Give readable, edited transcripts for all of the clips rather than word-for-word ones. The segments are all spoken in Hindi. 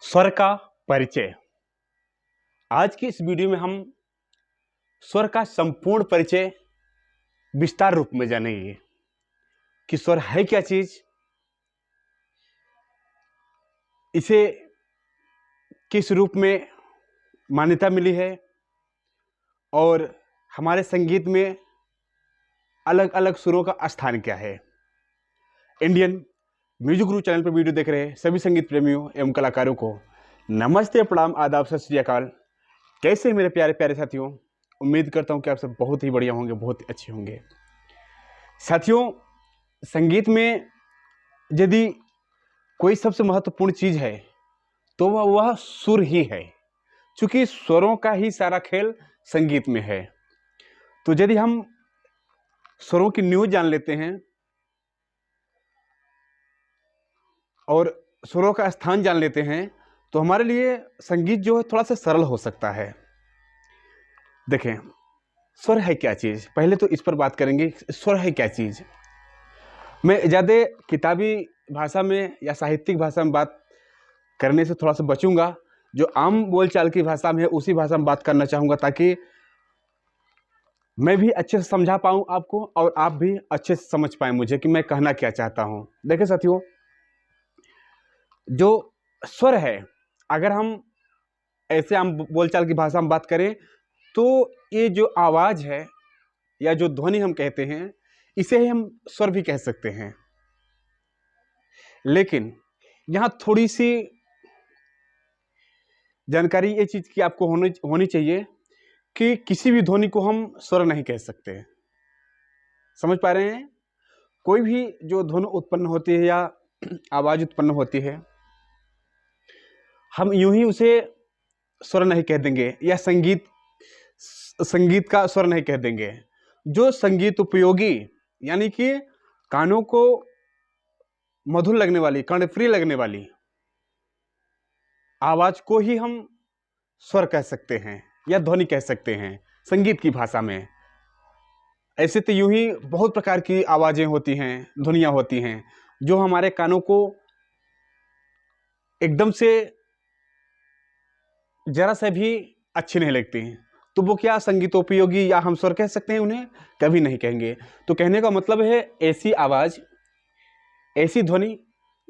स्वर का परिचय। आज की इस वीडियो में हम स्वर का संपूर्ण परिचय विस्तार रूप में जानेंगे कि स्वर है क्या चीज, इसे किस रूप में मान्यता मिली है और हमारे संगीत में अलग अलग सुरों का स्थान क्या है। इंडियन म्यूजिक गुरु चैनल पर वीडियो देख रहे सभी संगीत प्रेमियों एवं कलाकारों को नमस्ते, प्रणाम, आदाब, सत श्री अकाल। कैसे मेरे प्यारे प्यारे साथियों, उम्मीद करता हूं कि आप सब बहुत ही बढ़िया होंगे, बहुत ही अच्छे होंगे। साथियों, संगीत में यदि कोई सबसे महत्वपूर्ण चीज है तो वह सुर ही है, क्योंकि स्वरों का ही सारा खेल संगीत में है। तो यदि हम स्वरों की न्यूज जान लेते हैं और स्वरों का स्थान जान लेते हैं तो हमारे लिए संगीत जो है थोड़ा सा सरल हो सकता है। देखें, स्वर है क्या चीज़, पहले तो इस पर बात करेंगे। स्वर है क्या चीज़। मैं ज़्यादा किताबी भाषा में या साहित्यिक भाषा में बात करने से थोड़ा सा बचूंगा। जो आम बोलचाल की भाषा में है उसी भाषा में बात करना चाहूँगा, ताकि मैं भी अच्छे से समझा पाऊँ आपको और आप भी अच्छे से समझ पाएँ मुझे कि मैं कहना क्या चाहता हूँ। देखिए साथियों, जो स्वर है, अगर हम ऐसे आम बोलचाल की भाषा में बात करें तो ये जो आवाज़ है या जो ध्वनि हम कहते हैं, इसे ही हम स्वर भी कह सकते हैं। लेकिन यहाँ थोड़ी सी जानकारी ये चीज़ की आपको होनी चाहिए कि किसी भी ध्वनि को हम स्वर नहीं कह सकते। समझ पा रहे हैं? कोई भी जो ध्वनि उत्पन्न होती है या आवाज़ उत्पन्न होती है, हम यूं ही उसे स्वर नहीं कह देंगे या संगीत का स्वर नहीं कह देंगे। जो संगीत उपयोगी यानी कि कानों को मधुर लगने वाली, कर्णप्रिय लगने वाली आवाज को ही हम स्वर कह सकते हैं या ध्वनि कह सकते हैं संगीत की भाषा में। ऐसे तो यूं ही बहुत प्रकार की आवाजें होती हैं, ध्वनियां होती हैं जो हमारे कानों को एकदम से जरा से भी अच्छी नहीं लगती हैं। तो वो क्या संगीतोपयोगी या हम स्वर कह सकते हैं? उन्हें कभी नहीं कहेंगे। तो कहने का मतलब है ऐसी आवाज, ऐसी ध्वनि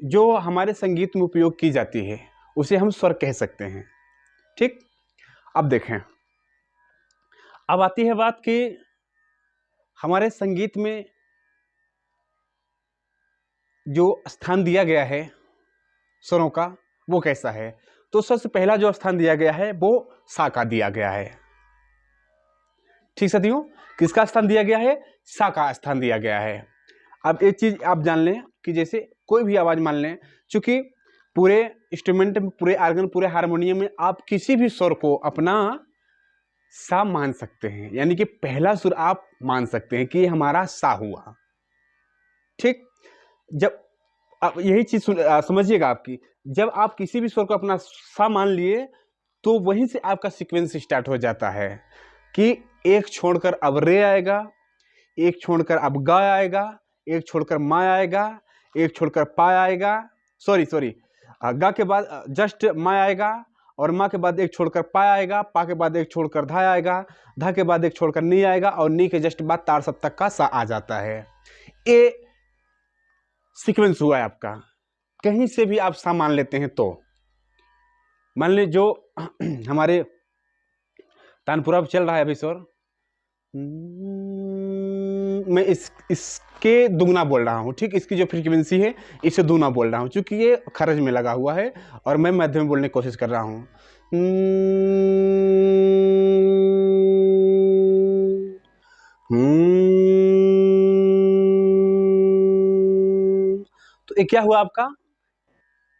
जो हमारे संगीत में उपयोग की जाती है उसे हम स्वर कह सकते हैं। ठीक, अब देखें, अब आती है बात कि हमारे संगीत में जो स्थान दिया गया है स्वरों का, वो कैसा है। तो सबसे पहला जो स्थान दिया गया है वो सा का दिया गया है। ठीक साथियों, किसका स्थान दिया गया है? सा का स्थान दिया गया है। अब एक चीज आप जान लें कि जैसे कोई भी आवाज मान लें, चूंकि पूरे इंस्ट्रूमेंट में, पूरे आर्गन, पूरे हारमोनियम में आप किसी भी स्वर को अपना सा मान सकते हैं, यानी कि पहला सुर आप मान सकते हैं कि ये हमारा सा हुआ। ठीक, जब आप यही चीज समझिएगा आपकी, जब आप किसी भी स्वर को अपना सा मान लिए तो वहीं से आपका सीक्वेंस स्टार्ट हो जाता है कि एक छोड़कर अब रे आएगा, एक छोड़कर अब गा आएगा, एक छोड़कर मा आएगा, एक छोड़कर पा आएगा, सॉरी गा के बाद जस्ट मा आएगा और माँ के बाद एक छोड़कर पा आएगा, पा के बाद एक छोड़कर धा आएगा, धा के बाद एक छोड़कर नी आएगा और नी के जस्ट बाद तार सप्तक का सा आ जाता है। ये सीक्वेंस हुआ है आपका। कहीं से भी आप सा मान लेते हैं तो मान ली जो हमारे तानपुरा पे चल रहा है अभी स्वर, मैं इसके दुगना बोल रहा हूँ। ठीक, इसकी जो फ्रीक्वेंसी है इससे दुगना बोल रहा हूँ, क्योंकि ये खरज में लगा हुआ है और मैं मध्य में बोलने की कोशिश कर रहा हूँ। तो ये क्या हुआ आपका?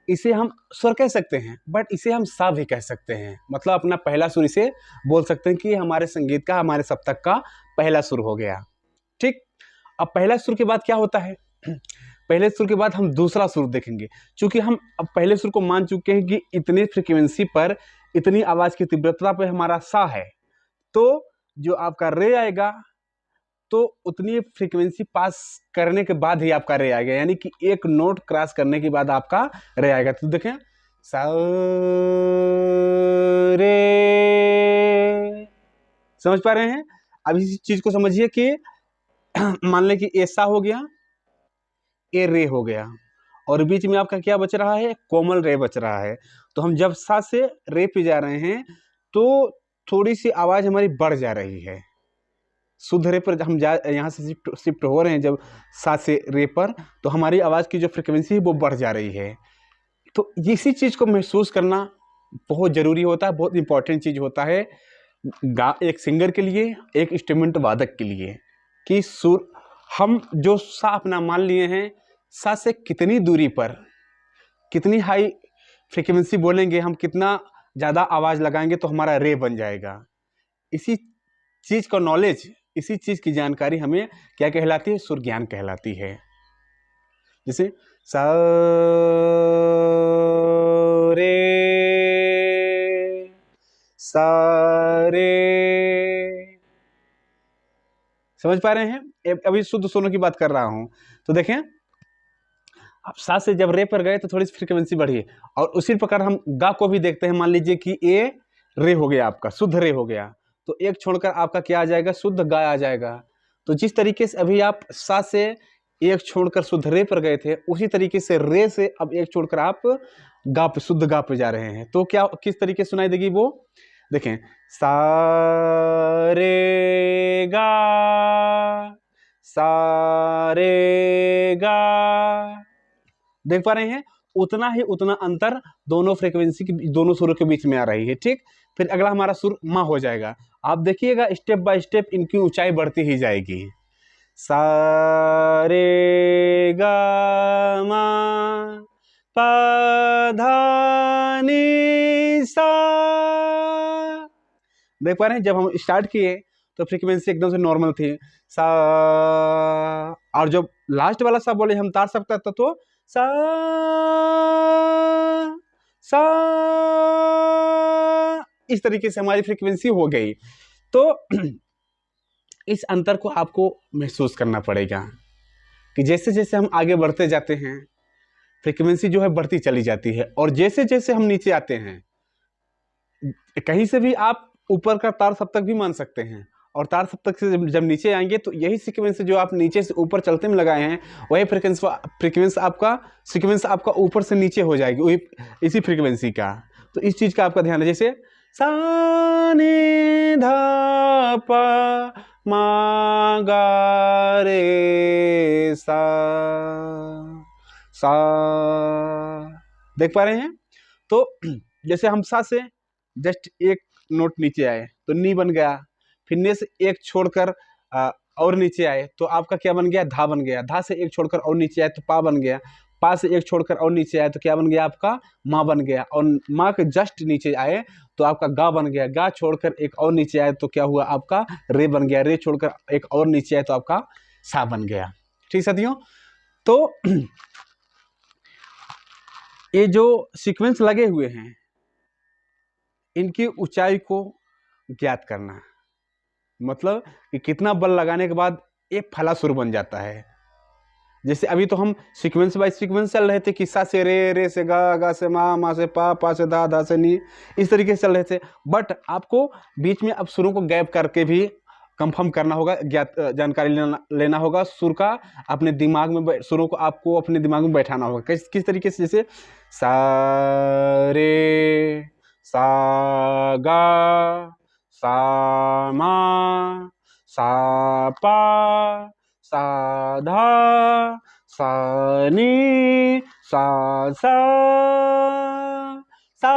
इसे हम स्वर कह सकते हैं, बट इसे हम सा भी कह सकते हैं। मतलब अपना पहला सुर इसे बोल सकते हैं कि हमारे संगीत का, हमारे सप्तक का पहला सुर हो गया। ठीक, अब पहला सुर के बाद क्या होता है? पहले सुर के बाद हम दूसरा सुर देखेंगे। क्योंकि हम अब पहले सुर को मान चुके हैं कि इतनी फ्रीक्वेंसी पर, इतनी आवाज की तीव्रता पे हमारा सा है, तो जो आपका रे आएगा तो उतनी फ्रीक्वेंसी पास करने के बाद ही आपका रे आएगा, यानी कि एक नोट क्रॉस करने के बाद आपका रे आएगा। तो देखें, सा रे। समझ पा रहे हैं? अब इस चीज को समझिए कि मान लें कि ए सा हो गया, ए रे हो गया, और बीच में आपका क्या बच रहा है? कोमल रे बच रहा है। तो हम जब सा से रे पे जा रहे हैं तो थोड़ी सी आवाज हमारी बढ़ जा रही है। शुद्ध रे पर हम जा यहाँ से शिफ्ट हो रहे हैं जब सा से रे पर, तो हमारी आवाज की जो फ्रिक्वेंसी है वो बढ़ जा रही है। तो इसी चीज को महसूस करना बहुत जरूरी होता है, बहुत इंपॉर्टेंट चीज होता है एक सिंगर के लिए, एक इंस्ट्रूमेंट वादक के लिए, कि सुर हम जो सा अपना मान लिए हैं, सा से कितनी दूरी पर कितनी हाई फ्रिक्वेंसी बोलेंगे हम, कितना ज़्यादा आवाज़ लगाएंगे तो हमारा रे बन जाएगा। इसी चीज़ का नॉलेज, इसी चीज़ की जानकारी हमें क्या कहलाती है? सुर ज्ञान कहलाती है। जैसे सा रे सा रे। समझ पा रहे हैं? अभी शुद्ध सुरों की बात कर रहा हूं। तो देखें, अब सा से जब रे पर गए तो थोड़ी सी फ्रिक्वेंसी बढ़ी, और उसी प्रकार हम गा को भी देखते हैं। मान लीजिए कि ए रे हो गया, आपका शुद्ध रे हो गया, तो एक छोड़कर आपका क्या आ जाएगा? शुद्ध गा आ जाएगा। तो जिस तरीके से अभी आप सा से एक छोड़कर शुद्ध रे पर गए थे, उसी तरीके से रे से अब एक छोड़कर आप गा पे, शुद्ध गा पे जा रहे हैं। तो क्या किस तरीके से सुनाई देगी वो? देखें, सा रे गा, सा रे गा। देख पा रहे हैं? उतना अंतर दोनों फ्रीक्वेंसी की, दोनों सुरों के बीच में आ रही है। ठीक, फिर अगला हमारा सुर मा हो जाएगा। आप देखिएगा स्टेप बाय स्टेप इनकी ऊंचाई बढ़ती ही जाएगी। सा रे गा मा पा धा नी सा। देख पा रहे हैं? जब हम स्टार्ट किए तो फ्रीक्वेंसी एकदम से नॉर्मल थी, सा, और जब लास्ट वाला सा बोले हम तार सकता था तो सा सा, इस तरीके से हमारी फ्रीक्वेंसी हो गई। तो इस अंतर को आपको महसूस करना पड़ेगा कि जैसे जैसे हम आगे बढ़ते जाते हैं, फ्रीक्वेंसी जो है बढ़ती चली जाती है, और जैसे जैसे हम नीचे आते हैं, कहीं से भी आप ऊपर का तार सप्तक भी मान सकते हैं, और तार सप्तक से जब नीचे आएंगे तो यही सीक्वेंस जो आप नीचे से ऊपर चलते में लगाए हैं, वही फ्रीक्वेंस आपका सीक्वेंस आपका ऊपर से नीचे हो जाएगी, वही इसी फ्रीक्वेंसी का। तो इस चीज का आपका ध्यान है। जैसे सा नी धा पा मा गा रे सा, सा। देख पा रहे हैं? तो जैसे हम सा से जस्ट एक नोट नीचे आए तो नी बन गया, फिर ने से एक छोड़कर और नीचे आए तो आपका क्या बन गया? धा बन गया। धा से एक छोड़कर और नीचे आए तो पा बन गया। पा से एक छोड़कर और नीचे आए तो क्या बन गया? आपका माँ बन गया। और माँ के जस्ट नीचे आए तो आपका गा बन गया। गा छोड़कर एक और नीचे आए तो क्या हुआ? आपका रे बन गया। रे छोड़कर एक और नीचे आए तो आपका सा बन गया। ठीक साथियों, तो ये जो सीक्वेंस लगे हुए हैं, इनकी ऊंचाई को ज्ञात करना, मतलब कि कितना बल लगाने के बाद एक फला सुर बन जाता है। जैसे अभी तो हम सीक्वेंस बाय सीक्वेंस चल रहे थे कि सा से रे, रे से गा, गा से मा, मा से पा, पा से धा, धा से नी, इस तरीके से चल रहे थे। बट आपको बीच में अब सुरों को गैप करके भी कंफर्म करना होगा, ज्ञात जानकारी लेना होगा सुर का। अपने दिमाग में सुरों को आपको अपने दिमाग में बैठाना होगा। किस तरीके से? जैसे सा रे सा गा सा मा सा पा सा धा सा नी सा सा सा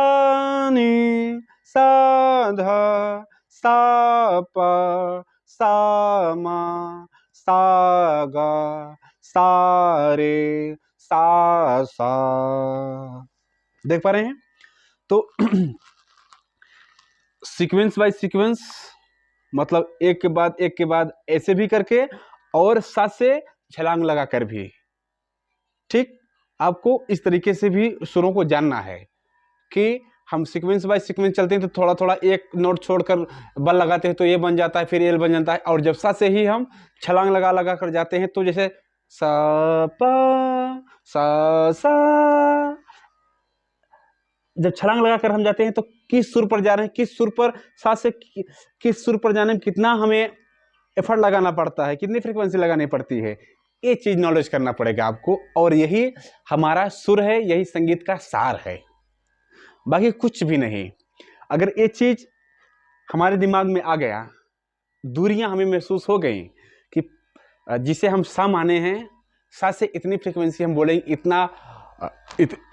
नी सा धा सा पा सा मा सा गा सा रे सा सा। देख पा रहे हैं? तो सीक्वेंस बाय सीक्वेंस, मतलब एक के बाद ऐसे भी करके, और साथ से छलांग लगा कर भी। ठीक, आपको इस तरीके से भी सुरों को जानना है कि हम सीक्वेंस बाय सीक्वेंस चलते हैं तो थोड़ा थोड़ा एक नोट छोड़कर बल लगाते हैं तो ये बन जाता है, फिर एल बन जाता है। और जब सा से ही हम छलांग लगा कर जाते हैं तो जैसे सा, पा, सा, जब छलांग लगाकर हम जाते हैं तो किस सुर पर जा रहे हैं, किस सुर पर सांस से किस सुर पर जाने में कितना हमें एफर्ट लगाना पड़ता है, कितनी फ्रीक्वेंसी लगानी पड़ती है, ये चीज़ नॉलेज करना पड़ेगा आपको। और यही हमारा सुर है, यही संगीत का सार है, बाकी कुछ भी नहीं। अगर ये चीज़ हमारे दिमाग में आ गया, दूरियां हमें महसूस हो गई कि जिसे हम सा माने हैं, सा से इतनी फ्रीक्वेंसी हम बोलेंगे,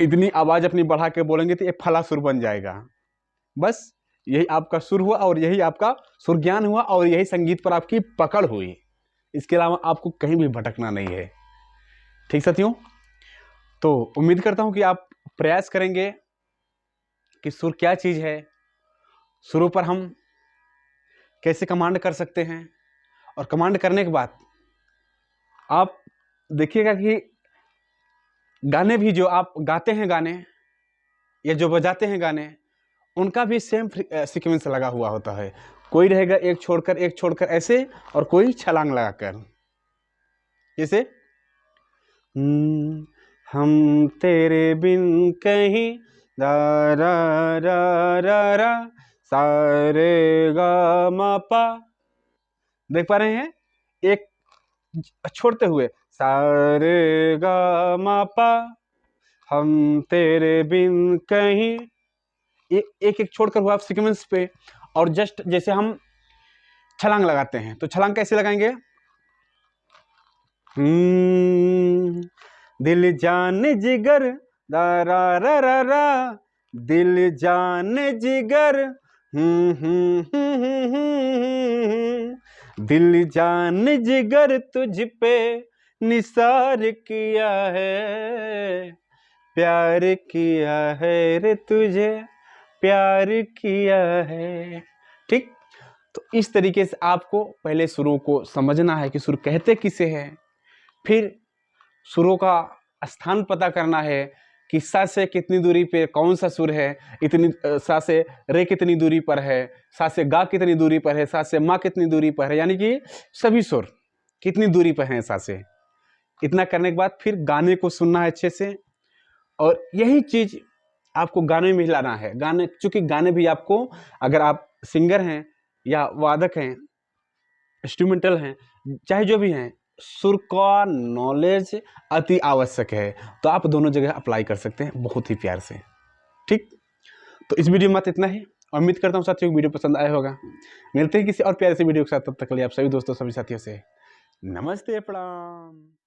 इतनी आवाज़ अपनी बढ़ा के बोलेंगे तो ये फला सुर बन जाएगा। बस यही आपका सुर हुआ और यही आपका सुर ज्ञान हुआ और यही संगीत पर आपकी पकड़ हुई। इसके अलावा आपको कहीं भी भटकना नहीं है। ठीक साथियों, तो उम्मीद करता हूं कि आप प्रयास करेंगे कि सुर क्या चीज़ है, सुरों पर हम कैसे कमांड कर सकते हैं, और कमांड करने के बाद आप देखिएगा कि गाने भी जो आप गाते हैं, गाने या जो बजाते हैं गाने, उनका भी सेम सीक्वेंस लगा हुआ होता है। कोई रहेगा एक छोड़कर ऐसे, और कोई छलांग लगाकर। जैसे हम तेरे बिन कहीं रा रा रा रा रा सारे गा मा पा, देख पा रहे हैं, एक छोड़ते हुए सारे गा मा पा, हम तेरे बिन कहीं, एक एक छोड़कर हुआ सीक्वेंस पे। और जस्ट जैसे हम छलांग लगाते हैं तो छलांग कैसे लगाएंगे, दिल जान जिगर रा रा रा रा रा, दिल जान जिगर दिल जान जिगर तुझ पे निसार किया है, प्यार किया है रे तुझे, प्यार किया है। ठीक, तो इस तरीके से आपको पहले सुरों को समझना है कि सुर कहते किसे हैं, फिर सुरों का स्थान पता करना है कि सा से कितनी दूरी पे कौन सा सुर है, इतनी सा से रे कितनी दूरी पर है, सा से गा कितनी दूरी पर है, सा से मा कितनी दूरी पर है, यानी कि सभी सुर कितनी दूरी पर हैं सा से। इतना करने के बाद फिर गाने को सुनना है अच्छे से, और यही चीज़ आपको गाने में मिलाना है। गाने, चूँकि गाने भी आपको, अगर आप सिंगर हैं या वादक हैं, इंस्ट्रूमेंटल हैं, चाहे जो भी हैं, सुर का नॉलेज अति आवश्यक है। तो आप दोनों जगह अप्लाई कर सकते हैं बहुत ही प्यार से। ठीक, तो इस वीडियो में इतना ही। उम्मीद करता हूँ साथियों वीडियो पसंद आया होगा। मिलते हैं किसी और प्यारे से वीडियो के साथ, तब तक के लिए आप सभी दोस्तों, सभी साथियों से नमस्ते, प्रणाम।